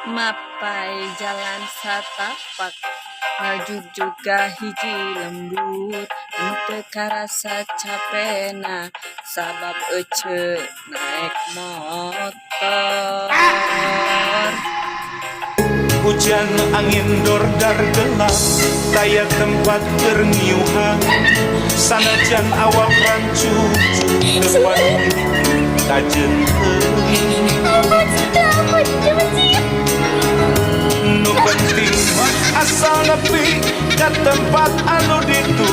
Mapai jalan satapak ngaju juga hiji lembut ente karasa capena sabab ece naik motor. Hujan angin dordar gelap daya tempat terniuhan sanajan awak rancu depan kajen nu penting asal nepi ke tempat anu ditu